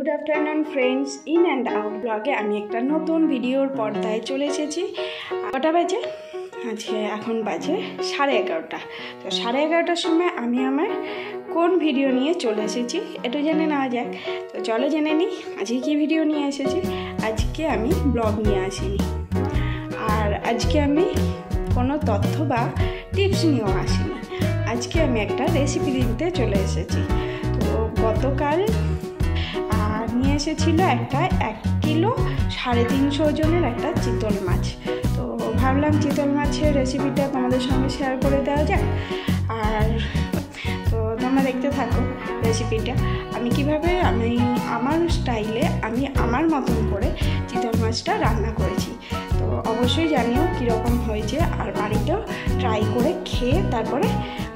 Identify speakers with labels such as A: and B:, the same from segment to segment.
A: Good afternoon friends in and out ब्लगे आमी एक नतून भिडियोर पर्दाय चले एसेछि। कटा बाजे आज एखन बाजे 11:30। तो 11:30टार समय आमी आमार कोन भिडियो निये चले एसेछि एकटु जेने नेওয়া যাক। तो चलो जेने निই आजके कि भिडियो निये एसेछि। आजके आमी ब्लग निये आसिनि और आजके आमी कोनो तथ्य बा टिप्स निয়েও आसिनि। आजके आमी एकटा रेसिपि दिते चले एसेछि। तो गतकाल নিয়ে এসেছিল একটা 1 কিলো 350 ওজনের একটা চিতল মাছ। তো ভাবলাম চিতল মাছের রেসিপিটা তোমাদের সঙ্গে শেয়ার করে দেওয়া যাক। আর তো তোমরা দেখতে থাকো রেসিপিটা আমি কিভাবে আমি আমার স্টাইলে আমি আমার মতন করে চিতল মাছটা রান্না করেছি। তো অবশ্যই জানিও কীরকম হয়েছে আর বাড়িতেও ট্রাই করে খেয়ে তারপরে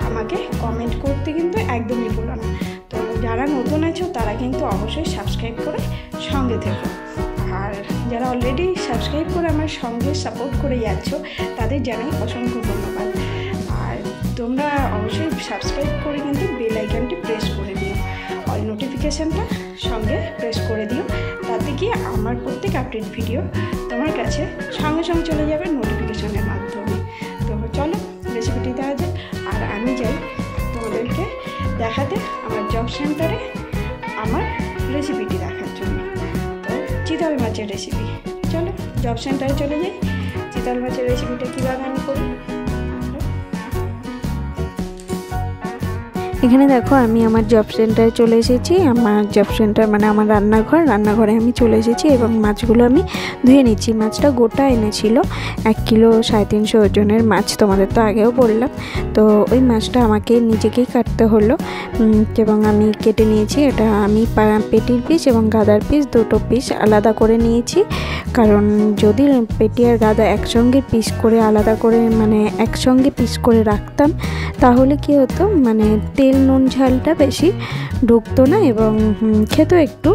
A: আমাকে কমেন্ট করতে কিন্তু একদমই ভুলো না। তো যারা নতুন আছো তারা কিন্তু অবশ্যই সাবস্ক্রাইব করে সঙ্গে থেকো, আর যারা অলরেডি সাবস্ক্রাইব করে আমার সঙ্গে সাপোর্ট করে যাচ্ছ তাদের জানাই অসংখ্য ধন্যবাদ। আর তোমরা অবশ্যই সাবস্ক্রাইব করে কিন্তু বেল আইকনটি প্রেস করে দিও, অল নোটিফিকেশানটা সঙ্গে প্রেস করে দিও, তাতে কি আমার প্রত্যেক আপডেট ভিডিও তোমার কাছে সঙ্গে সঙ্গে চলে যাবে নোটিফিকেশানের মাধ্যমে। তো চলো রেসিপিটি দেওয়া যাক। আর আমি যাই তোমাদেরকে দেখাতে আমার জব সেন্টারে আমার রেসিপিটি দেখার জন্য। তো চিতল মাছের রেসিপি, চলো জব সেন্টারে চলে যাই। চিতল মাছের রেসিপিটা কীভাবে আমি করি
B: এখানে দেখো আমি আমার জব সেন্টারে চলে এসেছি। আমার জব সেন্টার মানে আমার রান্নাঘরে আমি চলে এসেছি এবং মাছগুলো আমি ধুয়ে নিচ্ছি। মাছটা গোটা এনেছিল 1 কিলো 350 ওজনের মাছ, তোমাদের তো আগেও বললাম। তো ওই মাছটা আমাকে নিজেকেই কাটতে হলো এবং আমি কেটে নিয়েছি। এটা আমি পেটির পিস এবং গাদার পিস দুটো পিস আলাদা করে নিয়েছি, কারণ যদি পেটি আর গাদা একসঙ্গে পিস করে আলাদা করে মানে একসঙ্গে পিস করে রাখতাম তাহলে কি হতো মানে তেল নুন ঝালটা বেশি ঢুকতো না এবং খেতেও একটু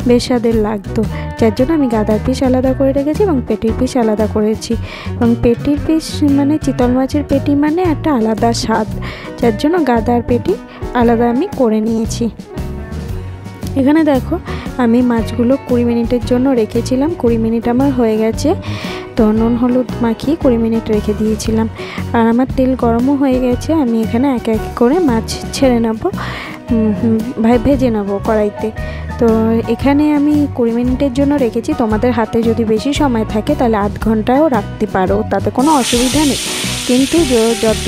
B: বেস্বাদের লাগতো। যার জন্য আমি গাদার পিস আলাদা করে রেখেছি এবং পেটির পিস আলাদা করেছি। এবং পেটির পিস মানে চিতল মাছের পেটি মানে একটা আলাদা স্বাদ, যার জন্য গাদার পেটি আলাদা আমি করে নিয়েছি। এখানে দেখো আমি মাছগুলো 20 মিনিটের জন্য রেখেছিলাম। 20 মিনিট আমার হয়ে গেছে। তো নুন হলুদ মাখিয়ে 20 মিনিট রেখে দিয়েছিলাম। আর আমার তেল গরমও হয়ে গেছে। আমি এখানে এক এক করে মাছ ছেড়ে নেব, ভেজে নেব কড়াইতে। তো এখানে আমি 20 মিনিটের জন্য রেখেছি। তোমাদের হাতে যদি বেশি সময় থাকে তাহলে আধ ঘন্টাও রাখতে পারো, তাতে কোনো অসুবিধা নেই। কিন্তু যত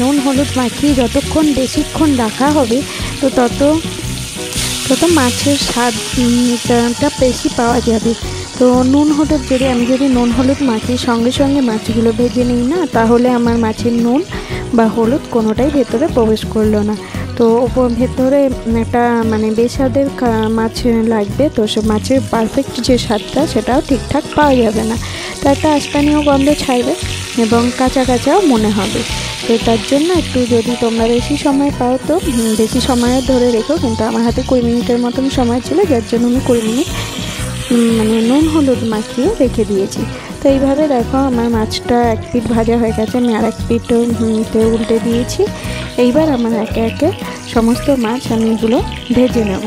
B: নুন হলুদ মাখিয়ে যতক্ষণ বেশিক্ষণ রাখা হবে তো তত মাছের স্বাদটা বেশি পাওয়া যাবে। তো নুন হলুদ আমি যদি নুন হলুদ মাখিয়ে সঙ্গে সঙ্গে মাছগুলো ভেজে নিই না, তাহলে আমার মাছের নুন বা হলুদ কোনোটাই ভেতরে প্রবেশ করলো না। তো ভেতরে একটা মানে বেস্বাদের মাছ লাগবে। তো সে মাছের পারফেক্ট যে স্বাদটা সেটাও ঠিকঠাক পাওয়া যাবে না। তো একটা আস্তানীয় গন্ধ ছাড়বে এবং কাঁচা কাঁচাও মনে হবে। তো তার জন্য একটু যদি তোমরা বেশি সময় পাও তো বেশি সময় ধরে রেখো, কিন্তু আমার হাতে 20 মিনিটের মতন সময় ছিল, যার জন্য আমি 20 মিনিট মানে নুন হলুদ মাখিয়ে রেখে দিয়েছি। তো এইভাবে দেখো আমার মাছটা এক পিঠ ভাজা হয়ে গেছে, আমি আর এক পিঠ উল্টে দিয়েছি। এইবার আমার একে একে সমস্ত মাছ আমি এগুলো ভেজে নেব।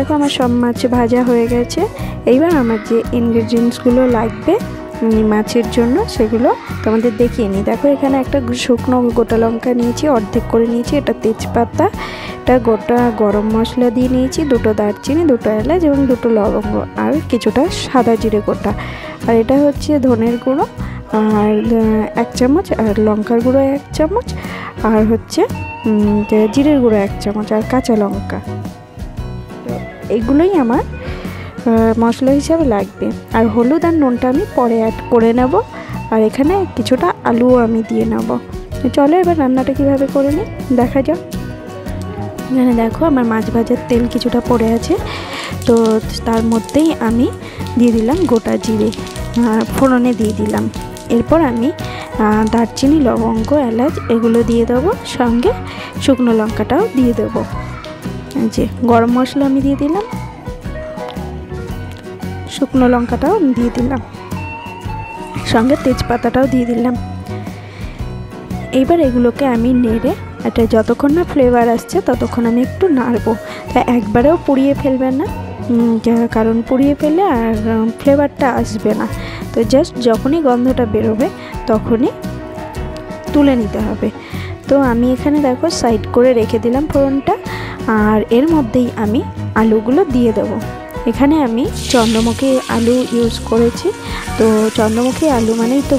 B: দেখো আমার সব মাছ ভাজা হয়ে গেছে। এইবার আমার যে ইনগ্রেডিয়েন্টসগুলো লাগবে মাছের জন্য সেগুলো তোমাদের দেখিয়ে নিই। দেখো এখানে একটা শুকনো গোটা লঙ্কা নিয়েছি, অর্ধেক করে নিয়েছি, এটা তেজপাতা, এটা গোটা গরম মশলা দিয়ে নিয়েছি, 2টো দারচিনি, 2টো এলাচ এবং 2টো লবঙ্গ, আর কিছুটা সাদা জিরে গোটা, আর এটা হচ্ছে ধনের গুঁড়ো আর 1 চামচ, আর লঙ্কার গুঁড়ো 1 চামচ, আর হচ্ছে জিরের গুঁড়ো 1 চামচ, আর কাঁচা লঙ্কা। তো এইগুলোই আমার মশলা হিসাবে লাগবে। আর হলুদ আর নুনটা আমি পরে অ্যাড করে নেব, আর এখানে কিছুটা আলুও আমি দিয়ে নেব। চলো এবার রান্নাটা কীভাবে করে নিই দেখা যাক। এখানে দেখো আমার মাছ ভাজার তেল কিছুটা পড়ে আছে, তো তার মধ্যেই আমি দিয়ে দিলাম গোটা জিরে, ফোড়নে দিয়ে দিলাম। এরপর আমি দারচিনি, লবঙ্গ, এলাচ এগুলো দিয়ে দেবো, সঙ্গে শুকনো লঙ্কাটাও দিয়ে দেবো। যে গরম মশলা আমি দিয়ে দিলাম, শুকনো লঙ্কাটাও দিয়ে দিলাম, সঙ্গে তেজপাতাটাও দিয়ে দিলাম। এইবার এগুলোকে আমি নেড়ে এটা যতক্ষণ না ফ্লেভার আসছে ততক্ষণ আমি একটু নাড়বো। তাই একবারেও পুড়িয়ে ফেলবেন না, কারণ পুড়িয়ে ফেললে আর ফ্লেভারটা আসবে না। তো জাস্ট যখনই গন্ধটা বেরোবে তখনই তুলে নিতে হবে। তো আমি এখানে দেখো সাইড করে রেখে দিলাম ফোড়নটা, আর এর মধ্যেই আমি আলুগুলো দিয়ে দেবো। এখানে আমি চন্দ্রমুখী আলু ইউজ করেছি, তো চন্দ্রমুখী আলু মানেই তো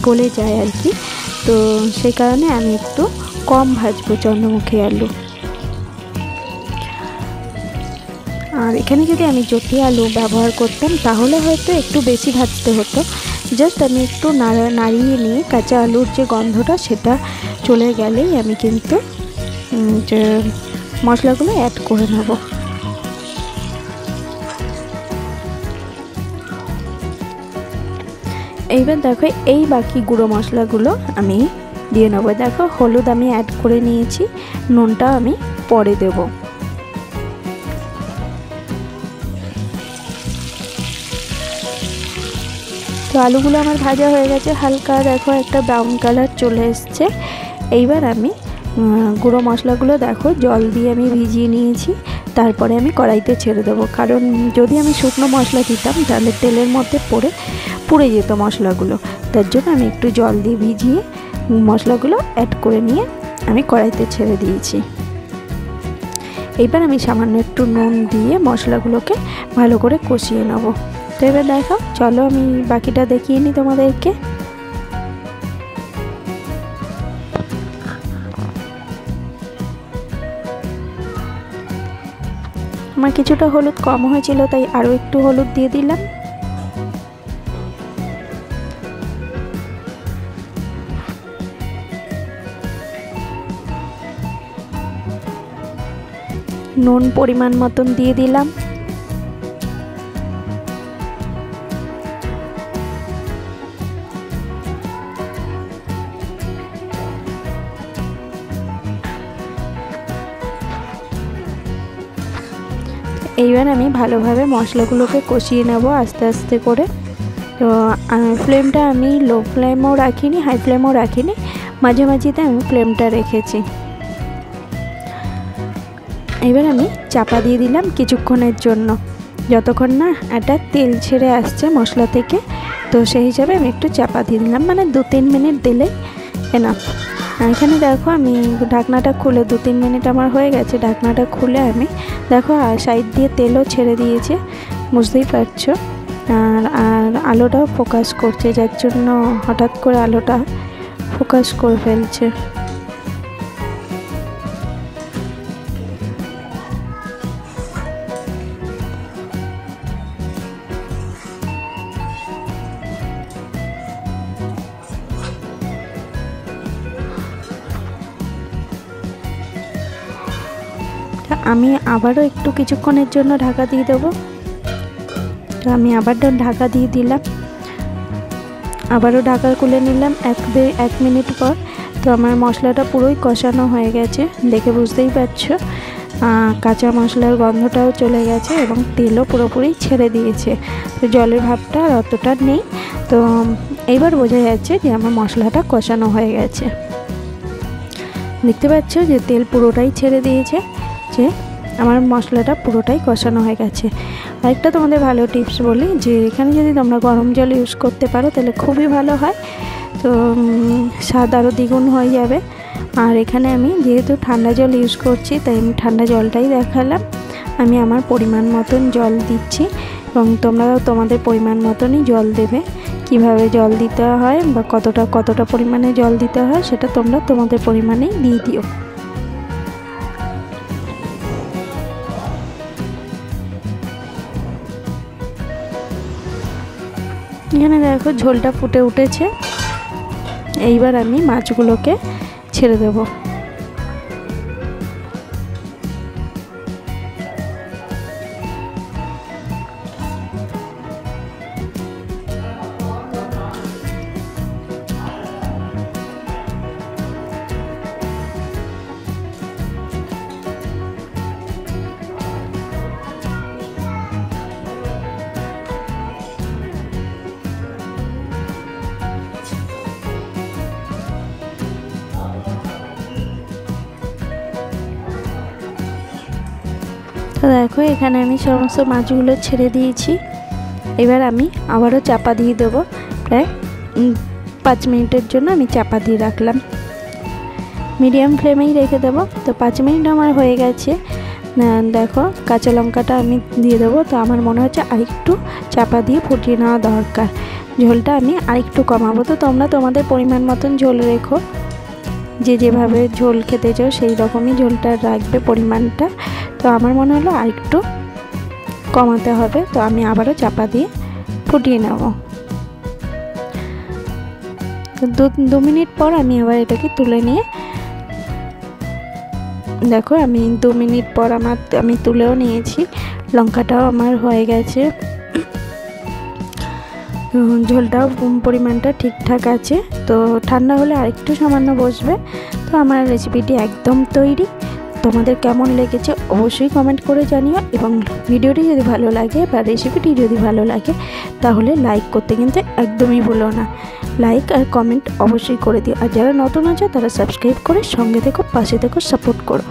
B: গলে যায় আর কি, তো সেই কারণে আমি একটু কম ভাজবো চন্দ্রমুখী আলু। আর এখানে যদি আমি জটি আলু ব্যবহার করতাম তাহলে হয়তো একটু বেশি ভাজতে হতো। জাস্ট আমি একটু নাড়িয়ে নিয়ে কাঁচা আলুর যে গন্ধটা সেটা চলে গেলেই আমি কিন্তু যে মশলাগুলো অ্যাড করে নেব। এইবার দেখো এই বাকি গুঁড়ো মশলাগুলো আমি দিয়ে নেবো। দেখো হলুদ আমি অ্যাড করে নিয়েছি, নুনটা আমি পরে দেব। তো আলুগুলো আমার ভাজা হয়ে গেছে, হালকা দেখো একটা ব্রাউন কালার চলে এসছে। এইবার আমি গুঁড়ো মশলাগুলো দেখো জল দিয়ে আমি ভিজিয়ে নিয়েছি, তারপরে আমি কড়াইতে ছেড়ে দেবো। কারণ যদি আমি শুকনো মশলা দিতাম তাহলে তেলের মধ্যে পুড়ে যেত মশলাগুলো, তার জন্য আমি একটু জল দিয়ে ভিজিয়ে মশলাগুলো অ্যাড করে নিয়ে আমি কড়াইতে ছেড়ে দিয়েছি। এইবার আমি সামান্য একটু নুন দিয়ে মশলাগুলোকে ভালো করে কষিয়ে নেব। তো এবার দেখো চলো আমি বাকিটা দেখিয়ে নিই তোমাদেরকে। আমার কিছুটা হলুদ কম হয়েছিল তাই আরও একটু হলুদ দিয়ে দিলাম। নুন পরিমাণ মতন দিয়ে দিলাম। এইবার আমি ভালোভাবে মশলাগুলোকে কষিয়ে নেব আস্তে আস্তে করে। তো ফ্লেমটা আমি লো ফ্লেমও রাখিনি, হাই ফ্লেমও রাখিনি, মাঝামাঝিতে আমি ফ্লেমটা রেখেছি। এবার আমি চাপা দিয়ে দিলাম কিছুক্ষণের জন্য, যতক্ষণ না এটা তেল ছেড়ে আসছে মশলা থেকে। তো সেই হিসাবে আমি একটু চাপা দিয়ে দিলাম, মানে 2-3 মিনিট দিলেই এনাফ। এখানে দেখো আমি ঢাকনাটা খুলে 2-3 মিনিট আমার হয়ে গেছে। ঢাকনাটা খুলে আমি দেখো সাইড দিয়ে তেলও ছেড়ে দিয়েছে, বুঝতেই পারছো। আর আলোটাও ফোকাস করছে, যার জন্য হঠাৎ করে আলোটা ফোকাস করে ফেলছে। আমি আবারও একটু কিছুক্ষণের জন্য ঢাকা দিয়ে দেবো। তো আমি আবার ঢাকা দিয়ে দিলাম, আবারও ঢাকা খুলে নিলাম 1 মিনিট পর। তো আমার মশলাটা পুরোই কষানো হয়ে গেছে, দেখে বুঝতেই পারছো। কাঁচা মশলার গন্ধটাও চলে গেছে এবং তেলও পুরোপুরি ছেড়ে দিয়েছে। তো জলের ভাবটা আর অতটা নেই। তো এইবার বোঝা যাচ্ছে যে আমার মশলাটা কষানো হয়ে গেছে। দেখতে পাচ্ছ যে তেল পুরোটাই ছেড়ে দিয়েছে। যে আমার মশলাটা পুরোটাই কষানো হয়ে গেছে। আরেকটা তোমাদের ভালো টিপস বলি, যে এখানে যদি তোমরা গরম জল ইউজ করতে পারো তাহলে খুবই ভালো হয়, তো স্বাদ আরও দ্বিগুণ হয়ে যাবে। আর এখানে আমি যেহেতু ঠান্ডা জল ইউজ করছি তাই আমি ঠান্ডা জলটাই দেখালাম। আমি আমার পরিমাণ মতন জল দিচ্ছি এবং তোমরাও তোমাদের পরিমাণ মতনই জল দেবে। কিভাবে জল দিতে হয় বা কতটা পরিমাণে জল দিতে হয় সেটা তোমরা তোমাদের পরিমাণেই দিয়ে দিও। এখানে দেখো ঝোলটা ফুটে উঠেছে, এইবার আমি মাছগুলোকে ছেড়ে দেবো। তো দেখো এখানে আমি সমস্ত মাছগুলো ছেড়ে দিয়েছি। এবার আমি আবারও চাপা দিয়ে দেবো, প্রায় 5 মিনিটের জন্য আমি চাপা দিয়ে রাখলাম। মিডিয়াম ফ্লেমেই রেখে দেবো। তো 5 মিনিট আমার হয়ে গেছে। দেখো কাঁচা লঙ্কাটা আমি দিয়ে দেবো। তো আমার মনে হচ্ছে আরেকটু চাপা দিয়ে ফুটিয়ে নেওয়া দরকার, ঝোলটা আমি আরেকটু কমাবো। তো তোমরা তোমাদের পরিমাণ মতন ঝোল রেখো, যেভাবে ঝোল খেতে চাও সেই রকমই ঝোলটা রাখবে পরিমাণটা। তো আমার মনে হলো আরেকটু কমাতে হবে, তো আমি আবারও চাপা দিয়ে ফুটিয়ে নেব। তো 2 মিনিট পর আমি আবার এটাকে তুলে নিয়ে, দেখো আমি 2 মিনিট পর আমি তুলেও নিয়েছি। লঙ্কাটাও আমার হয়ে গেছে, ঝোলটাও পরিমাণটা ঠিকঠাক আছে। তো ঠান্ডা হলে আরেকটু সামান্য বসবে। তো আমার রেসিপিটি একদম তৈরি। তোমাদের কেমন লেগেছে অবশ্যই কমেন্ট করে জানিও, এবং ভিডিওটি যদি ভালো লাগে বা রেসিপিটি যদি ভালো লাগে তাহলে লাইক করতে কিন্তু একদমই ভুলো না। লাইক আর কমেন্ট অবশ্যই করে দিও, আর যারা নতুন আছে তারা সাবস্ক্রাইব করে সঙ্গে থেকো, পাশে থেকো, সাপোর্ট করো।